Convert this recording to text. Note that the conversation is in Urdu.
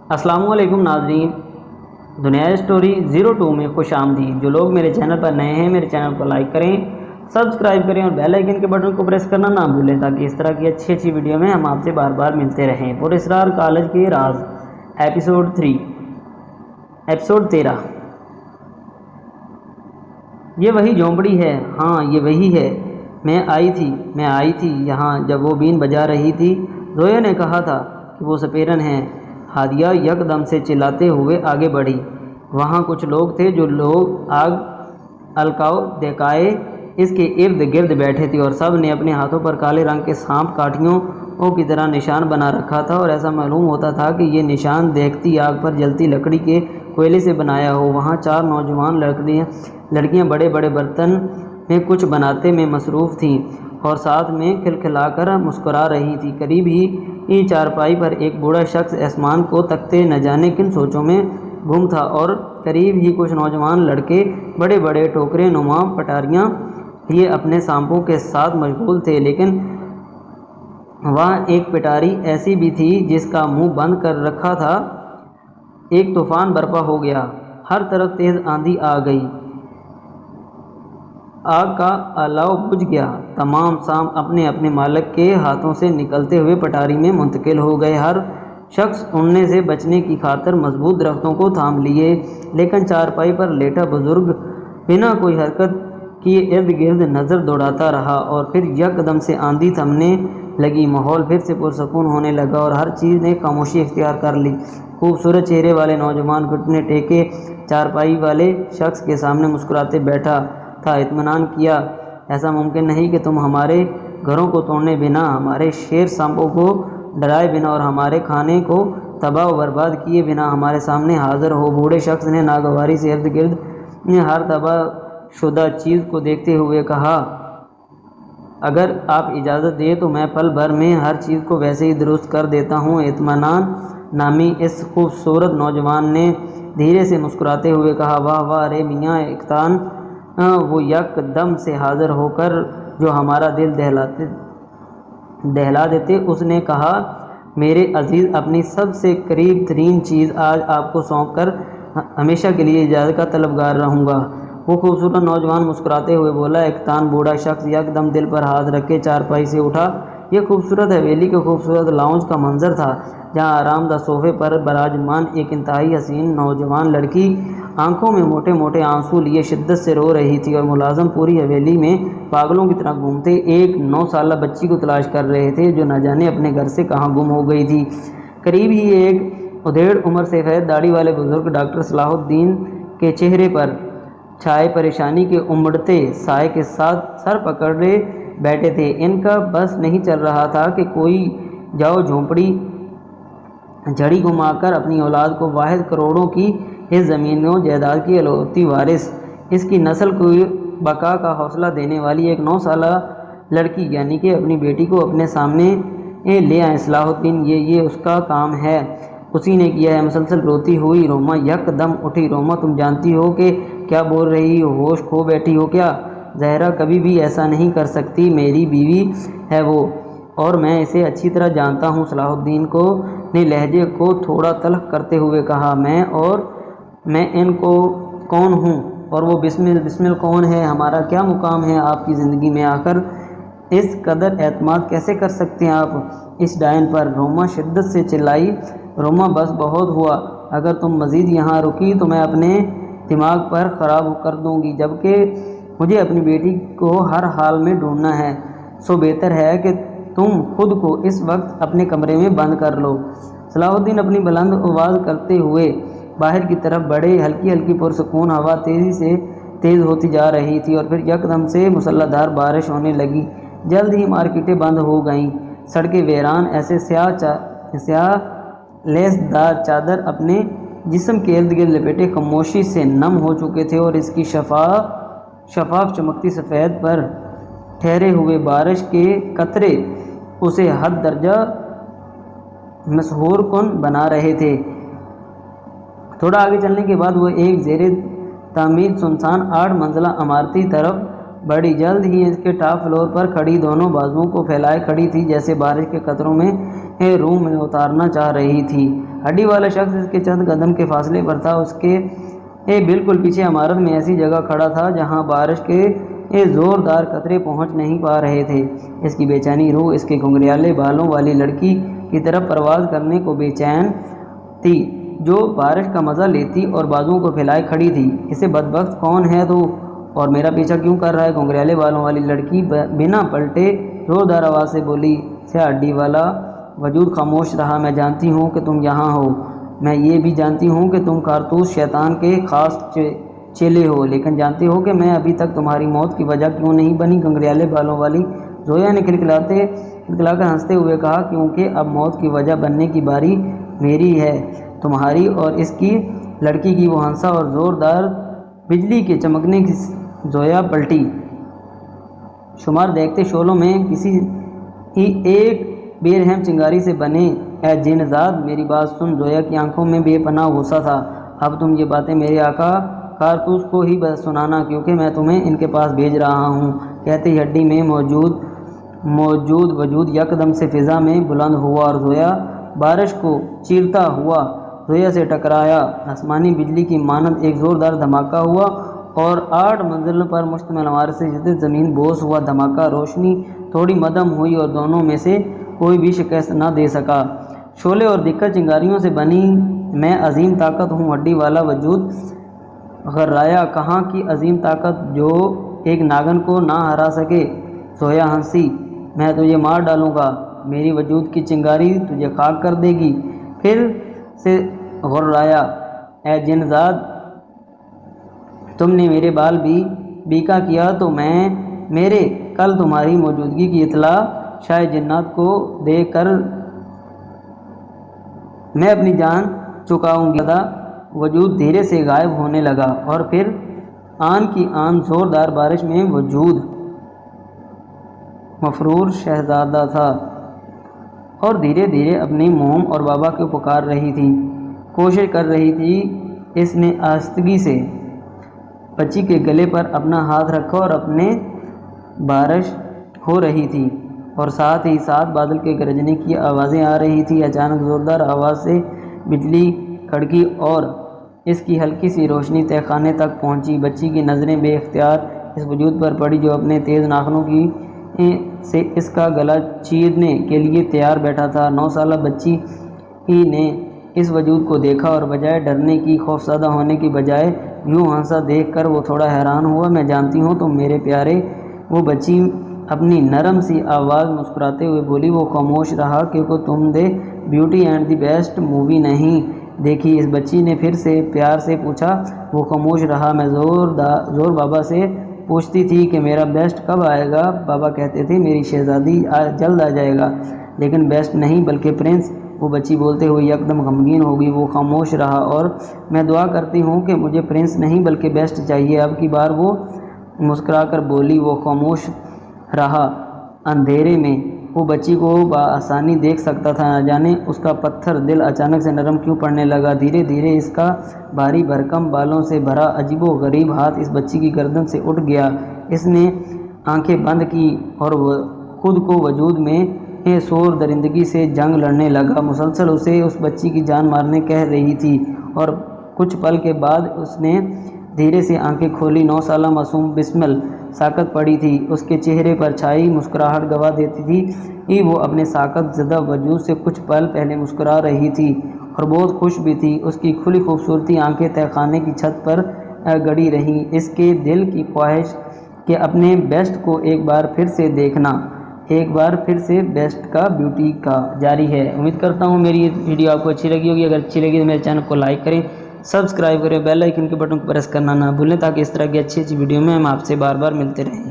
السلام علیکم ناظرین، دنیا اسٹوری 02 میں خوش آمدید۔ جو لوگ میرے چینل پر نئے ہیں میرے چینل کو لائک کریں، سبسکرائب کریں اور بیل آئیکن کے بٹن کو پریس کرنا نہ بھولیں تاکہ اس طرح کی اچھی ویڈیو میں ہم آپ سے بار بار ملتے رہیں۔ پراسرار کالج کے راز ایپیسوڈ 13۔ یہ وہی جھونپڑی ہے؟ ہاں یہ وہی ہے۔ میں آئی تھی یہاں جب وہ بین بجا رہی تھی۔ زویا نے کہا تھا کہ وہ سپیرن ہے۔ ہادیہ یک دم سے چلاتے ہوئے آگے بڑھی۔ وہاں کچھ لوگ تھے جو آگ الکاؤ دیکھائے اس کے ارد گرد بیٹھے تھے اور سب نے اپنے ہاتھوں پر کالے رنگ کے سانپ کاٹھیوں کی طرح نشان بنا رکھا تھا، اور ایسا معلوم ہوتا تھا کہ یہ نشان دیکھتی آگ پر جلتی لکڑی کے کوئلے سے بنایا ہو۔ وہاں 4 نوجوان لڑکیاں بڑے بڑے برتن میں کچھ بناتے میں مصروف تھیں اور ساتھ میں کھلکھلا کر مسکرا رہی تھیں۔ قریب ہی چارپائی پر ایک بوڑھا شخص آسمان کو تکتے نہ جانے کن سوچوں میں گم تھا، اور قریب ہی کچھ نوجوان لڑکے بڑے بڑے ٹوکرے نما پٹاریاں لیے اپنے سانپوں کے ساتھ مشغول تھے، لیکن وہاں ایک پٹاری ایسی بھی تھی جس کا منہ بند کر رکھا تھا۔ ایک طوفان برپا ہو گیا، ہر طرف تیز آندھی آ گئی، آگ کا الاؤ بجھ گیا، تمام سانپ اپنے اپنے مالک کے ہاتھوں سے نکلتے ہوئے پٹاری میں منتقل ہو گئے۔ ہر شخص اڑنے سے بچنے کی خاطر مضبوط درختوں کو تھام لیے، لیکن چارپائی پر لیٹا بزرگ بنا کوئی حرکت کیے ارد گرد نظر دوڑاتا رہا، اور پھر یک دم سے آندھی تھمنے لگی، ماحول پھر سے پرسکون ہونے لگا اور ہر چیز نے خاموشی اختیار کر لی۔ خوبصورت چہرے والے نوجوان گھٹنے ٹیکے چارپائی والے شخص کے سامنے مسکراتے بیٹھا تھا۔ اطمینان کیا، ایسا ممکن نہیں کہ تم ہمارے گھروں کو توڑے بنا، ہمارے شیر سانپوں کو ڈرائے بنا اور ہمارے کھانے کو تباہ و برباد کیے بنا ہمارے سامنے حاضر ہو۔ بوڑھے شخص نے ناگواری سے ارد گرد ہر تباہ شدہ چیز کو دیکھتے ہوئے کہا، اگر آپ اجازت دیں تو میں پل بھر میں ہر چیز کو ویسے ہی درست کر دیتا ہوں۔ اطمینان نامی اس خوبصورت نوجوان نے دھیرے سے مسکراتے ہوئے کہا، واہ واہ رے میاں اقتان، وہ یک دم سے حاضر ہو کر جو ہمارا دل دہلا دیتے۔ اس نے کہا، میرے عزیز، اپنی سب سے قریب ترین چیز آج آپ کو سونپ کر ہمیشہ کے لیے اجازت کا طلبگار رہوں گا۔ وہ خوبصورت نوجوان مسکراتے ہوئے بولا۔ اقتان بوڑھا شخص یک دم دل پر ہاتھ رکھ کے چارپائی سے اٹھا۔ یہ خوبصورت حویلی کے خوبصورت لاؤنج کا منظر تھا، جہاں آرام دہ صوفے پر براجمان ایک انتہائی حسین نوجوان لڑکی آنکھوں میں موٹے موٹے آنسو لیے شدت سے رو رہی تھی، اور ملازم پوری حویلی میں پاگلوں کی طرح گھومتے ایک 9 سالہ بچی کو تلاش کر رہے تھے جو نہ جانے اپنے گھر سے کہاں گم ہو گئی تھی۔ قریب ہی ایک ادھیڑ عمر سفید داڑھی والے بزرگ ڈاکٹر صلاح الدین کے چہرے پر چھائے پریشانی کے امڑتے سائے کے ساتھ سر پکڑے بیٹھے تھے۔ ان کا بس نہیں چل رہا تھا کہ کوئی جاؤ جھونپڑی جھڑی گھما کر اپنی اولاد کو واحد کروڑوں کی اس زمین و جائیداد کی اکلوتی وارث، اس کی نسل کو بقا کا حوصلہ دینے والی ایک 9 سالہ لڑکی یعنی کہ اپنی بیٹی کو اپنے سامنے لے آئیں۔ صلاح الدین، یہ اس کا کام ہے، اسی نے کیا ہے۔ مسلسل روتی ہوئی روما یک دم اٹھی۔ روما، تم جانتی ہو کہ کیا بول رہی ہو؟ ہوش کھو بیٹھی ہو کیا؟ زہرا کبھی بھی ایسا نہیں کر سکتی، میری بیوی ہے وہ، اور میں اسے اچھی طرح جانتا ہوں۔ صلاح الدین نے لہجے کو تھوڑا تلخ کرتے ہوئے کہا، میں ان کو کون ہوں، اور وہ بسمل کون ہے؟ ہمارا کیا مقام ہے آپ کی زندگی میں؟ آخر اس قدر اعتماد کیسے کر سکتے ہیں آپ اس ڈائن پر؟ روما شدت سے چلائی۔ روما، بس بہت ہوا، اگر تم مزید یہاں رکی تو میں اپنے دماغ پر خراب کر دوں گی، جبکہ مجھے اپنی بیٹی کو ہر حال میں ڈھونڈنا ہے۔ سو بہتر ہے کہ تم خود کو اس وقت اپنے کمرے میں بند کر لو۔ صلاح الدین اپنی بلند آواز کرتے ہوئے باہر کی طرف بڑھے۔ ہلکی ہلکی پرسکون ہوا تیزی سے تیز ہوتی جا رہی تھی، اور پھر یک دم سے مسلح دھار بارش ہونے لگی۔ جلد ہی مارکیٹیں بند ہو گئیں، سڑکیں ویران ایسے سیاہ لیس دار چادر اپنے جسم کے ارد گرد لپیٹے خاموشی سے نم ہو چکے تھے، اور اس کی شفاف چمکتی سفید پر ٹھہرے ہوئے بارش کے قطرے اسے حد درجہ مسحور کن بنا رہے تھے۔ تھوڑا آگے چلنے کے بعد وہ ایک زیر تعمیر سنسان 8 منزلہ عمارتی طرف بڑی جلد ہی اس کے ٹاپ فلور پر کھڑی دونوں بازوؤں کو پھیلائے کھڑی تھی، جیسے بارش کے قطروں میں روح میں اتارنا چاہ رہی تھی۔ ہڈی والا شخص اس کے چند قدم کے فاصلے پر تھا۔ اس کے بالکل پیچھے عمارت میں ایسی جگہ کھڑا تھا جہاں بارش کے زوردار قطرے پہنچ نہیں پا رہے تھے۔ اس کی بے چینی روح اس کے گھنگریالے بالوں والی لڑکی کی طرف پرواز کرنے کو بے چین تھی، جو بارش کا مزہ لیتی اور بازوؤں کو پھیلائے کھڑی تھی۔ اسے بدبخت کون ہے تو، اور میرا پیچھا کیوں کر رہا ہے؟ گھنگریالے بالوں والی لڑکی بنا پلٹے زوردار آواز سے بولی۔ سیاہ ہڈی والا وجود خاموش رہا۔ میں جانتی ہوں کہ تم یہاں ہو، میں یہ بھی جانتی ہوں کہ تم کارتوس شیطان کے خاص چیلے ہو، لیکن جانتے ہو کہ میں ابھی تک تمہاری موت کی وجہ کیوں نہیں بنی؟ گھنگریالے بالوں والی زویا نے کھلکھلا کر ہنستے ہوئے کہا، کیونکہ اب موت کی وجہ بننے کی باری میری ہے، تمہاری اور اس کی لڑکی کی۔ وہ ہنسا اور زوردار بجلی کے چمکنے کی زویا پلٹی۔ شمار دیکھتے شعلوں میں کسی ایک بے رحم چنگاری سے بنے۔ اے جن زاد، میری بات سن۔ زویا کی آنکھوں میں بے پناہ غصہ تھا۔ اب تم یہ باتیں میرے آقا کارتوس کو ہی سنانا، کیونکہ میں تمہیں ان کے پاس بھیج رہا ہوں۔ کہتے ہی ہڈی میں موجود وجود یکدم سے فضا میں بلند ہوا اور زویا بارش کو چیرتا ہوا زویا سے ٹکرایا۔ آسمانی بجلی کی مانند ایک زوردار دھماکہ ہوا اور 8 منزلوں پر مشتمل عمارت سے جدید زمین بوس ہوا۔ دھماکہ روشنی تھوڑی مدھم ہوئی اور دونوں میں سے کوئی بھی شکست نہ دے سکا۔ شعلے اور دقت چنگاریوں سے بنی میں عظیم طاقت ہوں، ہڈی والا وجود غرایا۔ کہاں کی عظیم طاقت جو ایک ناگن کو نہ ہرا سکے؟ زویا ہنسی۔ میں تجھے مار ڈالوں گا، میری وجود کی چنگاری تجھے خاک کر دے گی۔ پھر سے غرایا، اے جن زاد، تم نے میرے بال بیکا کیا تو میرے کل تمہاری موجودگی کی اطلاع شاہ جنات کو دے کر میں اپنی جان چکاؤں گی۔ وجود دھیرے سے غائب ہونے لگا اور پھر آن کی آن زوردار بارش میں وجود مفرور شہزادہ تھا اور دھیرے دھیرے اپنی موم اور بابا کو پکار رہی تھی، کوشش کر رہی تھی۔ اس نے آہستگی سے بچی کے گلے پر اپنا ہاتھ رکھا اور اپنے بارش ہو رہی تھی اور ساتھ ہی ساتھ بادل کے گرجنے کی آوازیں آ رہی تھی۔ اچانک زوردار آواز سے بجلی کڑکی اور اس کی ہلکی سی روشنی تہہ خانے تک پہنچی۔ بچی کی نظریں بے اختیار اس وجود پر پڑی جو اپنے تیز ناخنوں سے اس کا گلا چیرنے کے لیے تیار بیٹھا تھا۔ 9 سالہ بچی نے اس وجود کو دیکھا اور بجائے ڈرنے کی، خوفزدہ ہونے کی بجائے یوں ہنسا دیکھ کر وہ تھوڑا حیران ہوا۔ میں جانتی ہوں تم میرے پیارے، وہ بچی اپنی نرم سی آواز مسکراتے ہوئے بولی۔ وہ خاموش رہا کیونکہ تم نے beauty and the best movie نہیں دیکھی، اس بچی نے پھر سے پیار سے پوچھا۔ وہ خاموش رہا۔ میں زور بابا سے پوچھتی تھی کہ میرا بیسٹ کب آئے گا؟ بابا کہتے تھے میری شہزادی جلد آ جائے گا، لیکن بیسٹ نہیں بلکہ پرنس۔ وہ بچی بولتے ہوئے یکدم غمگین ہو گئی۔ وہ خاموش رہا۔ اور میں دعا کرتی ہوں کہ مجھے پرنس نہیں بلکہ بیسٹ چاہیے، اب کی بار وہ مسکرا کر بولی۔ وہ خاموش رہا۔ اندھیرے میں وہ بچی کو بآسانی دیکھ سکتا تھا، نہ جانے اس کا پتھر دل اچانک سے نرم کیوں پڑنے لگا۔ دھیرے دھیرے اس کا بھاری بھرکم بالوں سے بھرا عجیب و غریب ہاتھ اس بچی کی گردن سے اٹھ گیا۔ اس نے آنکھیں بند کی اور خود کو وجود میں سور درندگی سے جنگ لڑنے لگا۔ مسلسل اسے اس بچی کی جان مارنے کہہ رہی تھی اور کچھ پل کے بعد اس نے دھیرے سے آنکھیں کھولی۔ 9 سالہ معصوم بسمل ساکت پڑی تھی، اس کے چہرے پر چھائی مسکراہٹ گواہ دیتی تھی کہ وہ اپنے ساکت زدہ وجود سے کچھ پل پہلے مسکرا رہی تھی اور بہت خوش بھی تھی۔ اس کی کھلی خوبصورتی آنکھیں تہہ خانے کی چھت پر گڑی رہیں۔ اس کے دل کی خواہش کہ اپنے بیسٹ کو ایک بار پھر سے دیکھنا، ایک بار پھر سے بیسٹ کا بیوٹی کا جاری ہے۔ امید کرتا ہوں میری یہ ویڈیو آپ کو اچھی لگی ہوگی۔ اگر اچھی لگی تو میرے چینل کو لائک کریں، سبسکرائب کریں، بیل آئیکن کے بٹن کو پریس کرنا نہ بھولیں تاکہ اس طرح کی اچھی ویڈیو میں ہم آپ سے بار بار ملتے رہیں۔